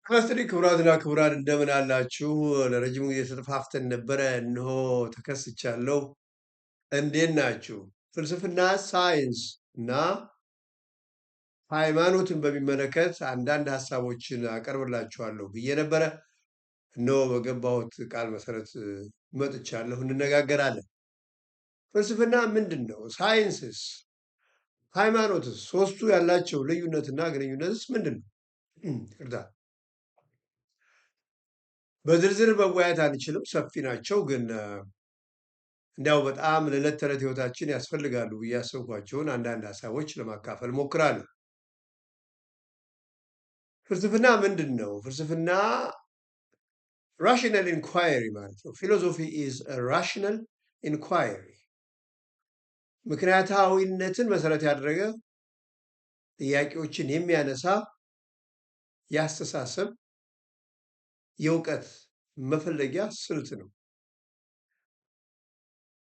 አስሪ ክቡራትና ክቡራን እንደምን አላችሁ? ለረጅም ጊዜ ተጠፋፍተን ነበረ። እነሆ ተከስቻለሁ። እንዴት ናችሁ? ፍልስፍና፣ ሳይንስ እና ሃይማኖትን በሚመለከት አንዳንድ ሀሳቦችን አቀርብላችኋለሁ ብዬ ነበረ። እነሆ በገባሁት ቃል መሰረት መጥቻለሁ። እንነጋገራለን። ፍልስፍና ምንድን ነው? ሳይንስስ? ሃይማኖትስ? ሶስቱ ያላቸው ልዩነትና ግንኙነትስ ምንድን ነው? ይቅርታ፣ በዝርዝር መወያየት አንችልም፣ ሰፊ ናቸው። ግን እንዲያው በጣም ለዕለት ተዕለት ህይወታችን ያስፈልጋሉ ብዬ ያሰብኳቸውን አንዳንድ ሀሳቦች ለማካፈል ሞክራለሁ። ፍልስፍና ምንድን ነው? ፍልስፍና ራሽናል ኢንኳየሪ ማለት ነው። ፊሎሶፊ ኢዝ ራሽናል ኢንኳየሪ፣ ምክንያታዊነትን መሰረት ያደረገ ጥያቄዎችን የሚያነሳ የአስተሳሰብ የእውቀት መፈለጊያ ስልት ነው።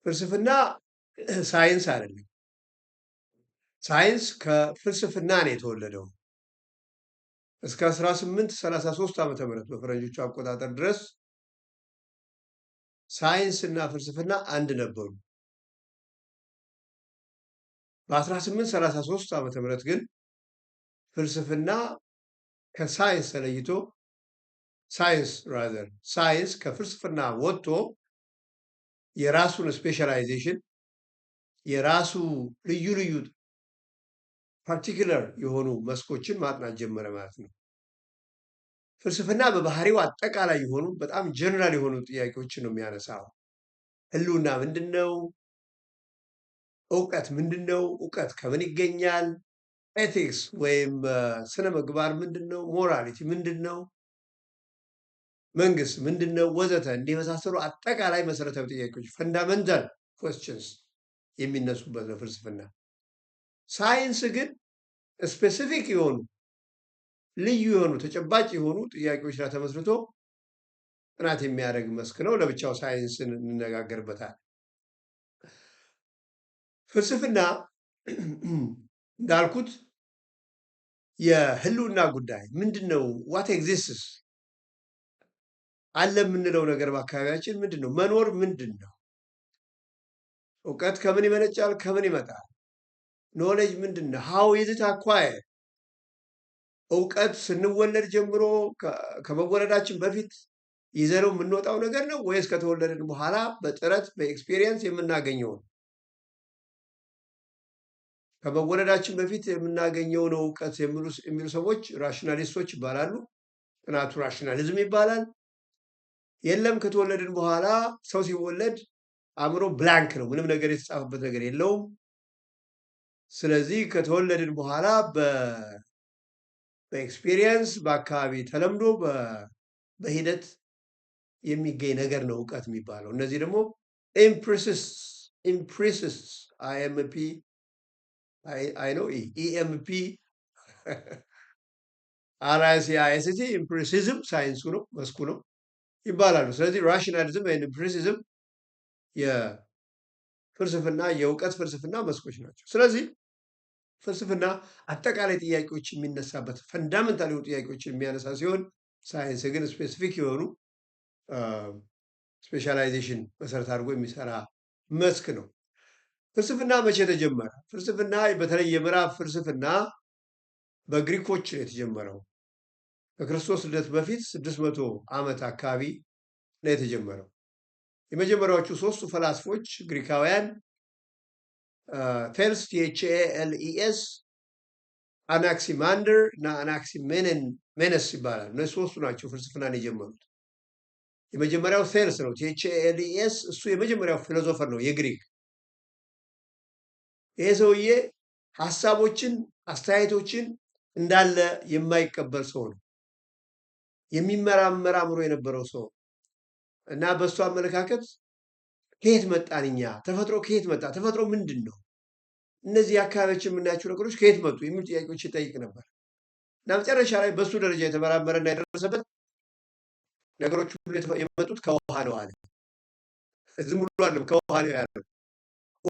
ፍልስፍና ሳይንስ አይደለም። ሳይንስ ከፍልስፍና ነው የተወለደው። እስከ 1833 ዓመተ ምህረት በፈረንጆቹ አቆጣጠር ድረስ ሳይንስ እና ፍልስፍና አንድ ነበሩ። በ1833 ዓመተ ምህረት ግን ፍልስፍና ከሳይንስ ተለይቶ ሳይንስ ከፍልስፍና ወጥቶ የራሱን ስፔሻላይዜሽን የራሱ ልዩ ልዩ ፓርቲኩለር የሆኑ መስኮችን ማጥናት ጀመረ ማለት ነው። ፍልስፍና በባህሪው አጠቃላይ የሆኑ በጣም ጀነራል የሆኑ ጥያቄዎችን ነው የሚያነሳው። ህልውና ምንድን ነው? እውቀት ምንድን ነው? እውቀት ከምን ይገኛል? ኤቲክስ ወይም ስነ ምግባር ምንድን ነው? ሞራሊቲ ምንድን ነው? መንግስት ምንድን ነው? ወዘተ እንዲህ የመሳሰሉ አጠቃላይ መሰረታዊ ጥያቄዎች ፈንዳመንታል ኮስችንስ የሚነሱበት ነው ፍልስፍና። ሳይንስ ግን ስፔሲፊክ የሆኑ ልዩ የሆኑ ተጨባጭ የሆኑ ጥያቄዎች ላይ ተመስርቶ ጥናት የሚያደርግ መስክ ነው። ለብቻው ሳይንስን እንነጋገርበታል። ፍልስፍና እንዳልኩት የህልውና ጉዳይ ምንድን ነው? ዋት ኤግዚስትስ አለ የምንለው ነገር በአካባቢያችን ምንድን ነው? መኖር ምንድን ነው? እውቀት ከምን ይመነጫል? ከምን ይመጣል? ኖሌጅ ምንድን ነው? ሃው ኢዝ ኢት አኳየርድ? እውቀት ስንወለድ ጀምሮ ከመወለዳችን በፊት ይዘነው የምንወጣው ነገር ነው ወይስ ከተወለድን በኋላ በጥረት በኤክስፔሪየንስ የምናገኘው ነው? ከመወለዳችን በፊት የምናገኘው ነው እውቀት የሚሉ ሰዎች ራሽናሊስቶች ይባላሉ። ጥናቱ ራሽናሊዝም ይባላል። የለም ከተወለድን በኋላ ሰው ሲወለድ አእምሮ ብላንክ ነው፣ ምንም ነገር የተጻፈበት ነገር የለውም። ስለዚህ ከተወለድን በኋላ በኤክስፔሪየንስ በአካባቢ ተለምዶ በሂደት የሚገኝ ነገር ነው እውቀት የሚባለው። እነዚህ ደግሞ ኢምፕሪሲስት አይኤምፒ አይ ነው ኢኤምፒ አርአይሲአይኤስቲ ኢምፕሪሲዝም ሳይንሱ ነው መስኩ ነው ይባላሉ። ስለዚህ ራሽናሊዝም ወይም ኢምፕሪሲዝም የፍልስፍና የእውቀት ፍልስፍና መስኮች ናቸው። ስለዚህ ፍልስፍና አጠቃላይ ጥያቄዎች የሚነሳበት ፈንዳመንታል የሆኑ ጥያቄዎችን የሚያነሳ ሲሆን፣ ሳይንስ ግን ስፔሲፊክ የሆኑ ስፔሻላይዜሽን መሰረት አድርጎ የሚሰራ መስክ ነው። ፍልስፍና መቼ ተጀመረ? ፍልስፍና በተለይ የምዕራብ ፍልስፍና በግሪኮች ነው የተጀመረው። ከክርስቶስ ልደት በፊት 600 ዓመት አካባቢ ነው የተጀመረው። የመጀመሪያዎቹ ሶስቱ ፈላስፎች ግሪካውያን ቴልስ THALES፣ አናክሲማንደር እና አናክሲሜነስ ይባላል። እነዚህ ሶስቱ ናቸው ፍልስፍናን የጀመሩት። የመጀመሪያው ቴልስ ነው THALES። እሱ የመጀመሪያው ፊሎዞፈር ነው የግሪክ። ይሄ ሰውዬ ሀሳቦችን አስተያየቶችን እንዳለ የማይቀበል ሰው ነው። የሚመራመር አእምሮ የነበረው ሰው እና በእሱ አመለካከት ከየት መጣን እኛ? ተፈጥሮ ከየት መጣ? ተፈጥሮ ምንድን ነው? እነዚህ አካባቢያችን የምናያቸው ነገሮች ከየት መጡ? የሚሉ ጥያቄዎች ይጠይቅ ነበር እና መጨረሻ ላይ በእሱ ደረጃ የተመራመረና የደረሰበት ነገሮች ሁሉ የመጡት ከውሃ ነው አለ። ዝም ብሎ አይደለም፣ ከውሃ ነው ያለው።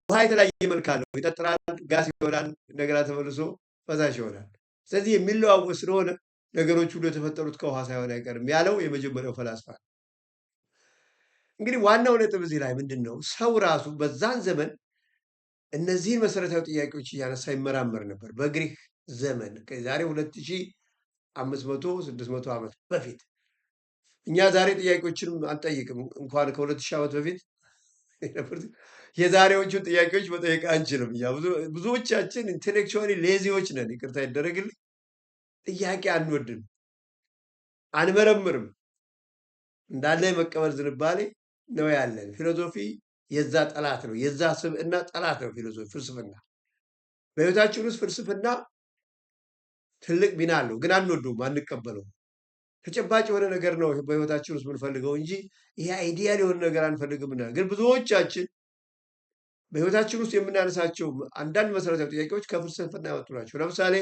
ውሃ የተለያየ መልክ አለው። ይጠጥራል፣ ጋስ ይሆናል፣ እንደገና ተመልሶ ፈሳሽ ይሆናል። ስለዚህ የሚለዋወጥ ስለሆነ ነገሮች ሁሉ የተፈጠሩት ከውሃ ሳይሆን አይቀርም ያለው የመጀመሪያው ፈላስፋ ነው። እንግዲህ ዋናው ነጥብ እዚህ ላይ ምንድን ነው? ሰው ራሱ በዛን ዘመን እነዚህን መሰረታዊ ጥያቄዎች እያነሳ ይመራመር ነበር። በግሪክ ዘመን ከዛሬ 2500 600 ዓመት በፊት እኛ ዛሬ ጥያቄዎችን አንጠይቅም። እንኳን ከ2000 ዓመት በፊት የዛሬዎቹን ጥያቄዎች መጠየቅ አንችልም። እኛ ብዙዎቻችን ኢንቴሌክቹዋሊ ሌዚዎች ነን። ይቅርታ ይደረግልኝ። ጥያቄ አንወድም፣ አንመረምርም። እንዳለ የመቀበል ዝንባሌ ነው ያለን። ፊሎዞፊ የዛ ጠላት ነው፣ የዛ ስብዕና ጠላት ነው። ፊሎዞፊ ፍልስፍና በህይወታችን ውስጥ ፍልስፍና ትልቅ ሚና አለው፣ ግን አንወደውም፣ አንቀበለውም። ተጨባጭ የሆነ ነገር ነው በህይወታችን ውስጥ የምንፈልገው እንጂ ይሄ አይዲያል የሆነ ነገር አንፈልግም። ግን ብዙዎቻችን በህይወታችን ውስጥ የምናነሳቸው አንዳንድ መሰረታዊ ጥያቄዎች ከፍልስፍና ያወጡ ናቸው። ለምሳሌ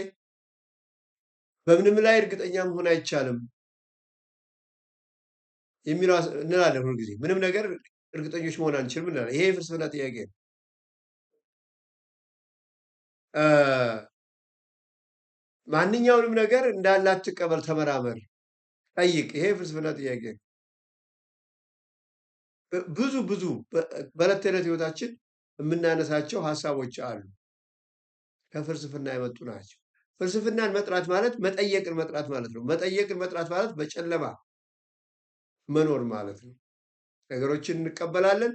በምንም ላይ እርግጠኛ መሆን አይቻልም የሚለው እንላለን። ሁል ጊዜ ምንም ነገር እርግጠኞች መሆን አንችልም እንላለን። ይሄ የፍልስፍና ጥያቄ ነው። ማንኛውንም ነገር እንዳለ አትቀበል፣ ተመራመር፣ ጠይቅ። ይሄ የፍልስፍና ጥያቄ ነው። ብዙ በዕለት ተዕለት ህይወታችን የምናነሳቸው ሀሳቦች አሉ፣ ከፍልስፍና የመጡ ናቸው። ፍልስፍናን መጥራት ማለት መጠየቅን መጥራት ማለት ነው። መጠየቅን መጥራት ማለት በጨለማ መኖር ማለት ነው። ነገሮችን እንቀበላለን፣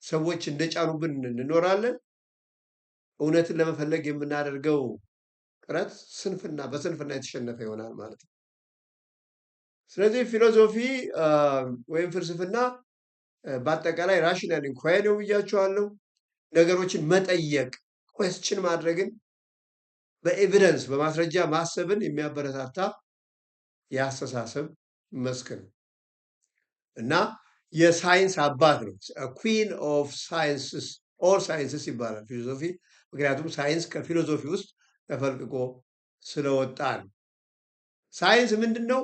ሰዎች እንደጫኑብን እንኖራለን። እውነትን ለመፈለግ የምናደርገው ጥረት በስንፍና የተሸነፈ ይሆናል ማለት ነው። ስለዚህ ፊሎዞፊ ወይም ፍልስፍና በአጠቃላይ ራሽናል ኢንኳሪ ነው ብያቸዋለሁ። ነገሮችን መጠየቅ ኮስችን ማድረግን በኤቪደንስ በማስረጃ ማሰብን የሚያበረታታ የአስተሳሰብ መስክ ነው እና የሳይንስ አባት ነው። ኩዊን ኦፍ ሳይንስስ ኦል ሳይንስስ ይባላል ፊሎዞፊ። ምክንያቱም ሳይንስ ከፊሎዞፊ ውስጥ ተፈልቅቆ ስለወጣ ነው። ሳይንስ ምንድን ነው?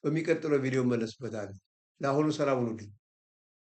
በሚቀጥለው ቪዲዮ መለስበታል። ለአሁኑ ሰላም ሁኑልኝ።